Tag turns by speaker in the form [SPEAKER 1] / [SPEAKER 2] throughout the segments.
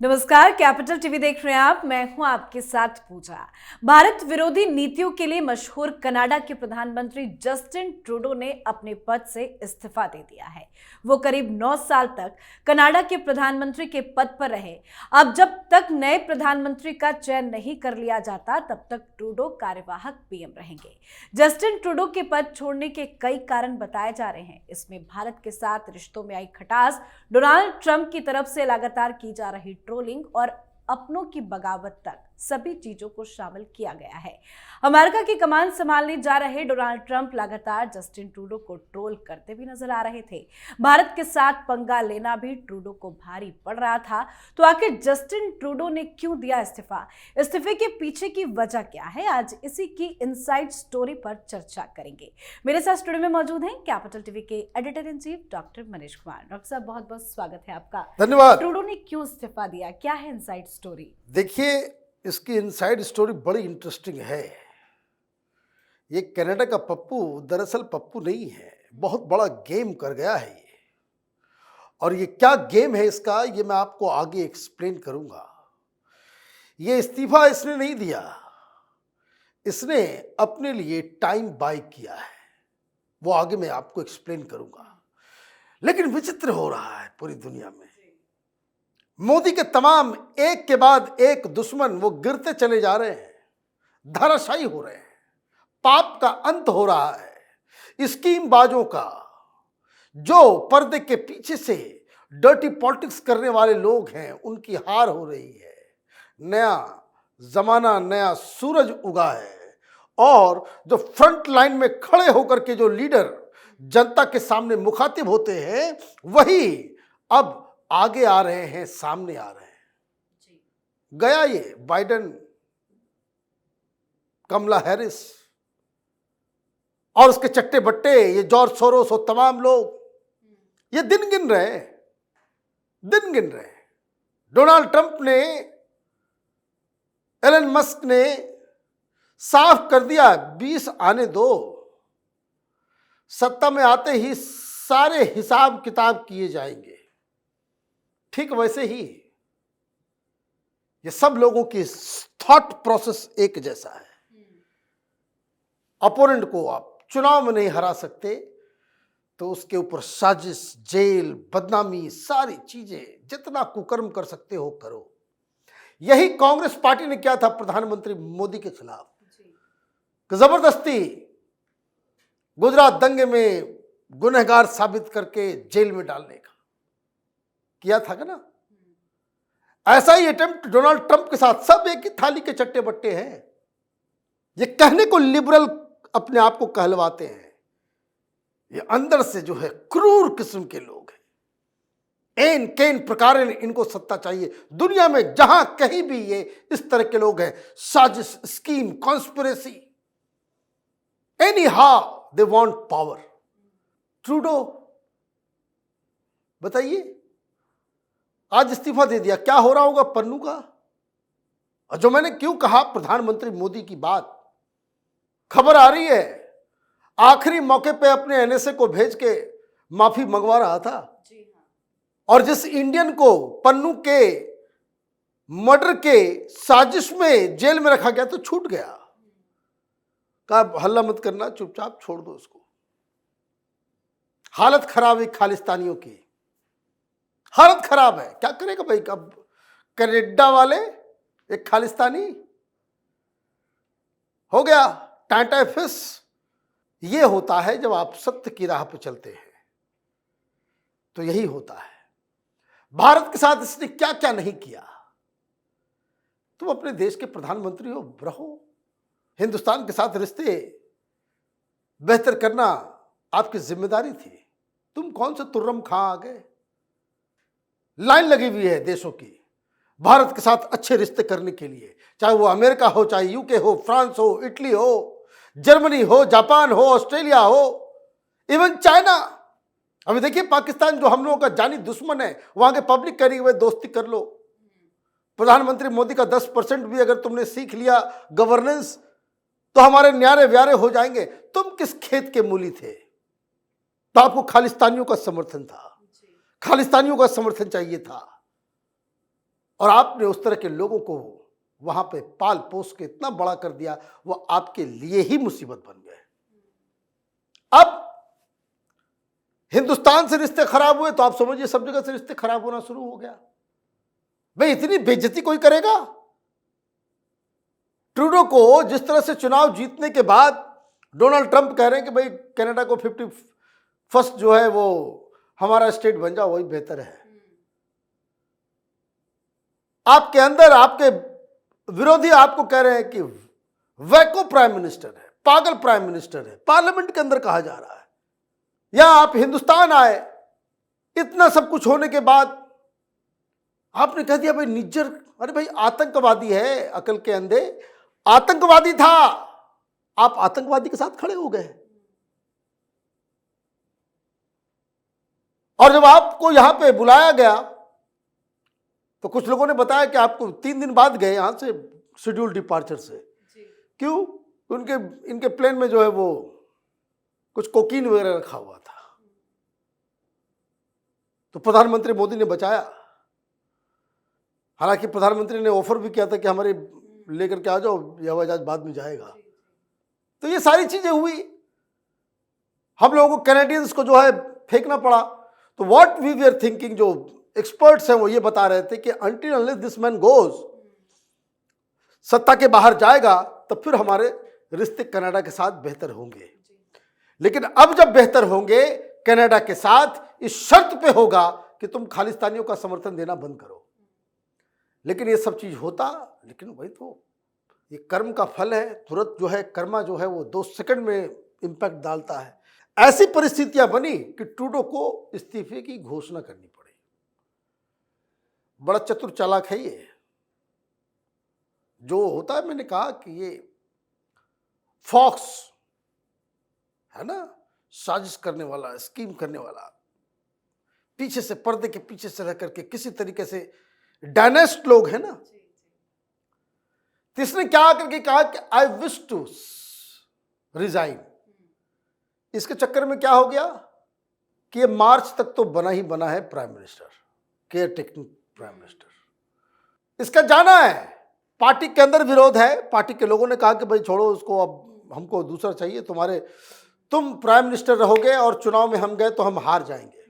[SPEAKER 1] नमस्कार, capital TV देख रहे हैं आप। मैं हूं आपके साथ पूजा। भारत विरोधी नीतियों के लिए मशहूर कनाडा के प्रधानमंत्री जस्टिन ट्रूडो ने अपने पद से इस्तीफा दे दिया है। वो करीब 9 साल तक कनाडा के प्रधानमंत्री के पद पर रहे। अब जब तक नए प्रधानमंत्री का चयन नहीं कर लिया जाता, तब तक ट्रूडो कार्यवाहक पीएम रहेंगे। जस्टिन ट्रूडो के पद छोड़ने के कई कारण बताए जा रहे हैं। इसमें भारत के साथ रिश्तों में आई खटास, डोनाल्ड ट्रंप की तरफ से लगातार की जा रही ट्रोलिंग और अपनों की बगावत तक सभी चीजों को शामिल किया गया है। अमेरिका की कमान संभालने जा रहे डोनाल्ड ट्रंप लगातार जस्टिन ट्रूडो को ट्रोल करते भी नजर आ रहे थे। भारत के साथ पंगा लेना भी ट्रूडो को भारी पड़ रहा था। तो आखिर जस्टिन ट्रूडो ने क्यों दिया इस्तीफा? इस्तीफे के पीछे की वजह क्या है? आज इसी की इनसाइड स्टोरी पर चर्चा करेंगे। मेरे साथ स्टूडियो में मौजूद हैं कैपिटल टीवी के editor in chief doctor Manish Kumar. Doctor साहब, बहुत बहुत स्वागत है आपका।
[SPEAKER 2] धन्यवाद।
[SPEAKER 1] ट्रूडो ने क्यों इस्तीफा दिया? क्या है इनसाइड स्टोरी?
[SPEAKER 2] देखिए, इसकी इनसाइड स्टोरी बड़ी इंटरेस्टिंग है। ये कनाडा का पप्पू दरअसल पप्पू नहीं है, बहुत बड़ा गेम कर गया है ये। और ये क्या गेम है इसका, ये मैं आपको आगे एक्सप्लेन करूंगा। ये इस्तीफा इसने नहीं दिया, इसने अपने लिए टाइम बाय किया है। वो आगे मैं आपको एक्सप्लेन करूंगा। लेकिन विचित्र हो रहा है पूरी दुनिया में। मोदी के तमाम एक के बाद एक दुश्मन वो गिरते चले जा रहे हैं, धराशायी हो रहे हैं, पाप का अंत हो रहा है। स्कीम बाजों का, जो पर्दे के पीछे से डर्टी पॉलिटिक्स करने वाले लोग हैं, उनकी हार हो रही है। नया जमाना, नया सूरज उगा है। और जो फ्रंट लाइन में खड़े होकर के जो लीडर जनता के सामने मुखातिब होते हैं, वही अब आगे आ रहे हैं, सामने आ रहे हैं। गया ये बाइडेन, कमला हैरिस और उसके चट्टे बट्टे, ये जॉर्ज सोरोस और तमाम लोग ये दिन गिन रहे हैं, दिन गिन रहे हैं। डोनाल्ड ट्रंप ने, एलन मस्क ने साफ कर दिया, 20 आने दो, सत्ता में आते ही सारे हिसाब किताब किए जाएंगे। ठीक वैसे ही ये सब लोगों की थॉट प्रोसेस एक जैसा है। अपोनेंट को आप चुनाव में नहीं हरा सकते, तो उसके ऊपर साजिश, जेल, बदनामी, सारी चीजें, जितना कुकर्म कर सकते हो करो। यही कांग्रेस पार्टी ने किया था प्रधानमंत्री मोदी के खिलाफ, जबरदस्ती गुजरात दंगे में गुनहगार साबित करके जेल में डालने का किया था ना। ऐसा ही अटेम्प्ट डोनाल्ड ट्रंप के साथ, सब एक ही थाली के चट्टे बट्टे हैं। ये कहने को लिबरल अपने आप को कहलवाते हैं, ये अंदर से जो है क्रूर किस्म के लोग हैं। एन केन प्रकार इनको सत्ता चाहिए। दुनिया में जहां कहीं भी ये इस तरह के लोग हैं, साजिश, scheme, conspiracy, any how they want power. Trudeau बताइए, आज इस्तीफा दे दिया, क्या हो रहा होगा पन्नू का? और जो मैंने क्यों कहा प्रधानमंत्री मोदी की बात, खबर आ रही है आखिरी मौके पे अपने एनएसए को भेज के माफी मंगवा रहा था। और जिस इंडियन को पन्नू के मर्डर के साजिश में जेल में रखा गया, तो छूट गया। कहा हल्ला मत करना, चुपचाप छोड़ दो उसको। हालत खराब है खालिस्तानियों की, हालत खराब है। क्या करेगा भाई? अब कनाडा वाले एक खालिस्तानी हो गया, टाटा फिश। ये होता है जब आप सत्य की राह पर चलते हैं, तो यही होता है। भारत के साथ इसने क्या क्या नहीं किया। तुम अपने देश के प्रधानमंत्री हो, रहो। हिंदुस्तान के साथ रिश्ते बेहतर करना आपकी जिम्मेदारी थी। तुम कौन से तुर्रम खां आ गए? लाइन लगी हुई है देशों की भारत के साथ अच्छे रिश्ते करने के लिए, चाहे वो अमेरिका हो, चाहे यूके हो, फ्रांस हो, इटली हो, जर्मनी हो, जापान हो, ऑस्ट्रेलिया हो, इवन चाइना। अभी देखिए पाकिस्तान जो हम लोगों का जानी दुश्मन है, वहां के पब्लिक करी हुए दोस्ती कर लो। प्रधानमंत्री मोदी का 10% भी अगर तुमने सीख लिया गवर्नेंस, तो हमारे न्यारे व्यारे हो जाएंगे। तुम किस खेत के मूली थे? तो आपको खालिस्तानियों का समर्थन था, खालिस्तानियों का समर्थन चाहिए था। और आपने उस तरह के लोगों को वहां पे पाल पोस के इतना बड़ा कर दिया, वो आपके लिए ही मुसीबत बन गए। अब हिंदुस्तान से रिश्ते खराब हुए तो आप समझिए सब जगह से रिश्ते खराब होना शुरू हो गया। भाई इतनी बेइज्जती कोई करेगा? ट्रूडो को जिस तरह से चुनाव जीतने के बाद डोनाल्ड ट्रंप कह रहे हैं कि भाई कनाडा को 51st जो है वो हमारा स्टेट बन जाओ, वही बेहतर है। आपके अंदर आपके विरोधी आपको कह रहे हैं कि वैको प्राइम मिनिस्टर है, पागल प्राइम मिनिस्टर है, पार्लियामेंट के अंदर कहा जा रहा है। या आप हिंदुस्तान आए, इतना सब कुछ होने के बाद आपने कह दिया भाई निज्जर, अरे भाई आतंकवादी है, अकल के अंधे, आतंकवादी था, आप आतंकवादी के साथ खड़े हो गए। और जब आपको यहां पे बुलाया गया तो कुछ लोगों ने बताया कि आपको 3 दिन बाद गए यहां से शेड्यूल डिपार्चर से। क्यों? इनके प्लेन में जो है वो कुछ कोकीन वगैरह रखा हुआ था, तो प्रधानमंत्री मोदी ने बचाया। हालांकि प्रधानमंत्री ने ऑफर भी किया था कि हमारे लेकर के आ जाओ, यह हवाई जहाज बाद में जाएगा। तो ये सारी चीजें हुई, हम लोगों को कैनेडियंस को जो है फेंकना पड़ा। तो व्हाट वी वर थिंकिंग, जो एक्सपर्ट्स हैं वो ये बता रहे थे कि until unless this man goes, सत्ता के बाहर जाएगा, तब फिर हमारे रिश्ते कनाडा के साथ बेहतर होंगे। लेकिन अब जब बेहतर होंगे कनाडा के साथ, इस शर्त पे होगा कि तुम खालिस्तानियों का समर्थन देना बंद करो। लेकिन ये सब चीज होता, लेकिन वही तो ये कर्म का फल है। तुरंत जो है कर्मा जो है वो 2 सेकंड में इंपैक्ट डालता है। ऐसी परिस्थितियां बनी कि ट्रूडो को इस्तीफे की घोषणा करनी पड़ी। बड़ा चतुर चालाक है ये। जो होता है, मैंने कहा कि ये फॉक्स है ना, साजिश करने वाला, स्कीम करने वाला, पीछे से, पर्दे के पीछे से रह करके किसी तरीके से डायनेस्ट लोग हैं ना, तो इसने क्या करके कहा कि आई विश टू रिजाइन। इसके चक्कर में क्या हो गया कि ये मार्च तक तो बना ही बना है prime minister, care taking prime minister. इसका जाना है, पार्टी के अंदर विरोध है। पार्टी के लोगों ने कहा कि भाई छोड़ो उसको, अब हमको दूसरा चाहिए, तुम प्राइम मिनिस्टर रहोगे और चुनाव में हम गए तो हम हार जाएंगे।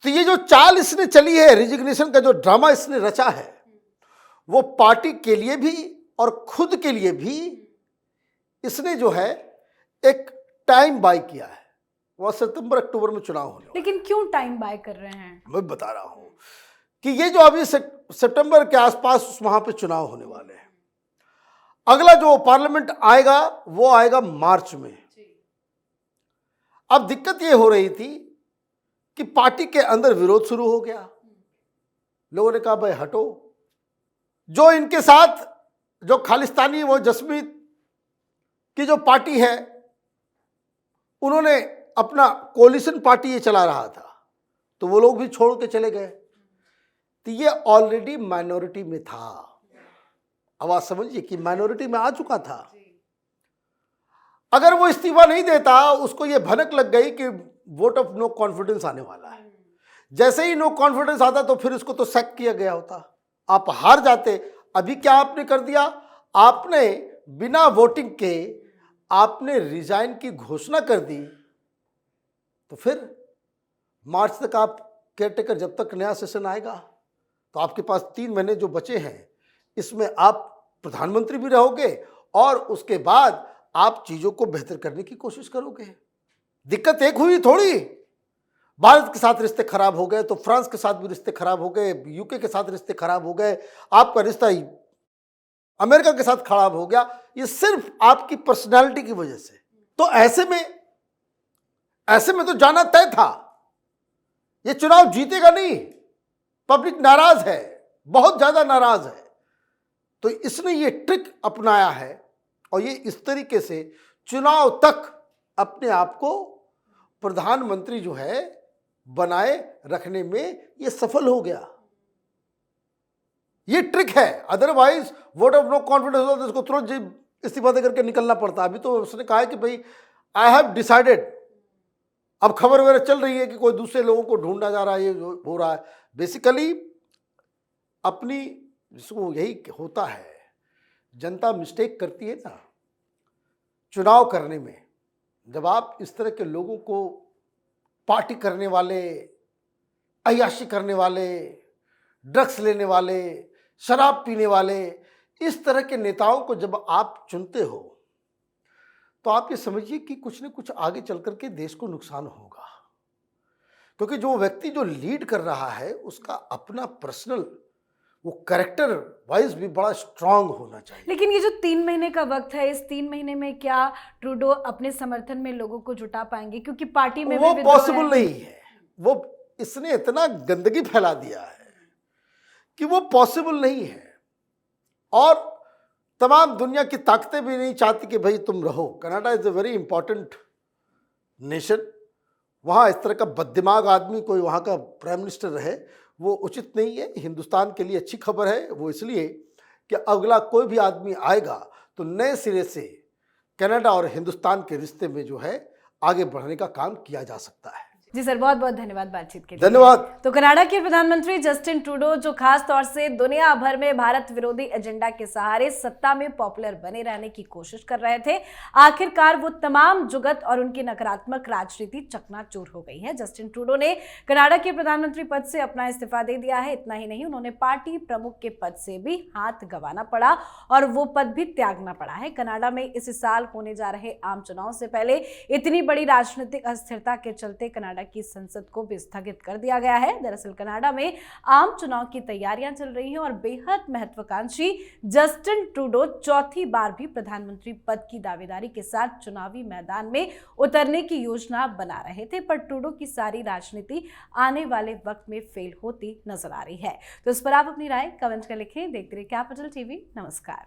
[SPEAKER 2] तो ये जो चाल इसने चली है, रिजिग्नेशन का जो ड्रामा इसने रचा है, वो पार्टी के लिए भी और खुद के लिए भी इसने जो है एक टाइम बाय किया है। वह सितंबर अक्टूबर में चुनाव होने वाला।
[SPEAKER 1] लेकिन क्यों टाइम बाय कर रहे हैं?
[SPEAKER 2] मैं बता रहा हूं कि ये जो अभी सितंबर के आसपास वहां पे चुनाव होने वाले हैं, अगला जो पार्लियामेंट आएगा वो आएगा मार्च में। अब दिक्कत ये हो रही थी कि पार्टी के अंदर विरोध शुरू हो गया। लोगों ने कहा भाई हटो, जो इनके साथ जो खालिस्तानी, वो जसमीत की जो पार्टी है, उन्होंने अपना कोलिशन पार्टी ये चला रहा था, तो वो लोग भी छोड़ के चले गए। तो ये ऑलरेडी माइनॉरिटी में था। अब आप समझिए कि माइनॉरिटी में आ चुका था। अगर वो इस्तीफा नहीं देता, उसको ये भनक लग गई कि वोट ऑफ नो कॉन्फिडेंस आने वाला है। जैसे ही नो कॉन्फिडेंस आता तो फिर इसको तो सैक किया गया होता, आप हार जाते। अभी क्या आपने कर दिया? आपने बिना वोटिंग के आपने रिजाइन की घोषणा कर दी। तो फिर मार्च तक आप केयरटेकर, जब तक नया सेशन आएगा, तो आपके पास 3 महीने जो बचे हैं, इसमें आप प्रधानमंत्री भी रहोगे और उसके बाद आप चीजों को बेहतर करने की कोशिश करोगे। दिक्कत एक हुई थोड़ी, भारत के साथ रिश्ते खराब हो गए तो फ्रांस के साथ भी रिश्ते खराब हो गए, यूके के साथ रिश्ते खराब हो गए, आपका रिश्ता अमेरिका के साथ खराब हो गया। ये सिर्फ आपकी पर्सनालिटी की वजह से। तो ऐसे में तो जाना तय था, ये चुनाव जीतेगा नहीं, पब्लिक नाराज है, बहुत ज्यादा नाराज है। तो इसने ये ट्रिक अपनाया है और ये इस तरीके से चुनाव तक अपने आप को प्रधानमंत्री जो है बनाए रखने में ये सफल हो गया। ये ट्रिक है। Otherwise vote of no confidence होता तो इसको तुरंत इस्तीफा दे करके निकलना पड़ता। अभी तो उसने कहा है कि भाई आई हैव डिसाइडेड। अब खबर वगैरह चल रही है कि कोई दूसरे लोगों को ढूंढा जा रहा है, ये हो रहा है। बेसिकली अपनी, जिसको यही होता है, जनता मिस्टेक करती है ना चुनाव करने में। जब आप इस तरह के लोगों को, पार्टी करने वाले, अय्याशी करने वाले, ड्रग्स लेने वाले, शराब पीने वाले, इस तरह के नेताओं को जब आप चुनते हो तो आप ये समझिए कि कुछ न कुछ आगे चल करके देश को नुकसान होगा, क्योंकि जो व्यक्ति जो लीड कर रहा है उसका अपना पर्सनल वो कैरेक्टर वाइज भी बड़ा स्ट्रांग होना चाहिए।
[SPEAKER 1] लेकिन ये जो 3 महीने का वक्त है, इस 3 महीने में क्या ट्रूडो अपने समर्थन में लोगों को जुटा पाएंगे? क्योंकि पार्टी में
[SPEAKER 2] वो
[SPEAKER 1] भी विद्रोह
[SPEAKER 2] पॉसिबल
[SPEAKER 1] है।
[SPEAKER 2] नहीं है। वो इसने इतना गंदगी फैला दिया है कि वो पॉसिबल नहीं है, और तमाम दुनिया की ताकतें भी नहीं चाहती कि भाई तुम रहो। Canada is a very important nation. वहाँ इस तरह का बददिमाग आदमी कोई वहाँ का प्राइम मिनिस्टर रहे, वो उचित नहीं है। हिंदुस्तान के लिए अच्छी खबर है वो इसलिए कि अगला कोई भी आदमी आएगा तो नए सिरे से कनाडा और हिंदुस्तान के रिश्ते में जो है आगे बढ़ने का काम किया जा सकता है।
[SPEAKER 1] जी सर, बहुत बहुत धन्यवाद बातचीत के लिए।
[SPEAKER 2] धन्यवाद।
[SPEAKER 1] तो कनाडा के प्रधानमंत्री जस्टिन ट्रूडो, जो खास तौर से दुनिया भर में भारत विरोधी एजेंडा के सहारे सत्ता में पॉपुलर बने रहने की कोशिश कर रहे थे, आखिरकार वो तमाम जुगत और उनकी नकारात्मक राजनीति चकनाचूर हो गई है। जस्टिन ट्रूडो ने कनाडा के प्रधानमंत्री पद से अपना इस्तीफा दे दिया है। इतना ही नहीं, उन्होंने पार्टी प्रमुख के पद से भी हाथ गंवाना पड़ा और वो पद भी त्यागना पड़ा है। कनाडा में इस साल होने जा रहे आम चुनाव से पहले इतनी बड़ी राजनीतिक अस्थिरता के चलते कनाडा की संसद को भी स्थगित कर दिया गया है। दरअसल कनाडा में आम चुनाव की तैयारियां चल रही हैं और बेहद महत्वाकांक्षी जस्टिन ट्रूडो चौथी बार भी प्रधानमंत्री पद की दावेदारी के साथ चुनावी मैदान में उतरने की योजना बना रहे थे, पर ट्रूडो की सारी राजनीति आने वाले वक्त में फेल होती नजर आ रही है। तो इस पर आप अपनी राय कमेंट कर लिखें। देखते रहिए कैपिटल टीवी। नमस्कार।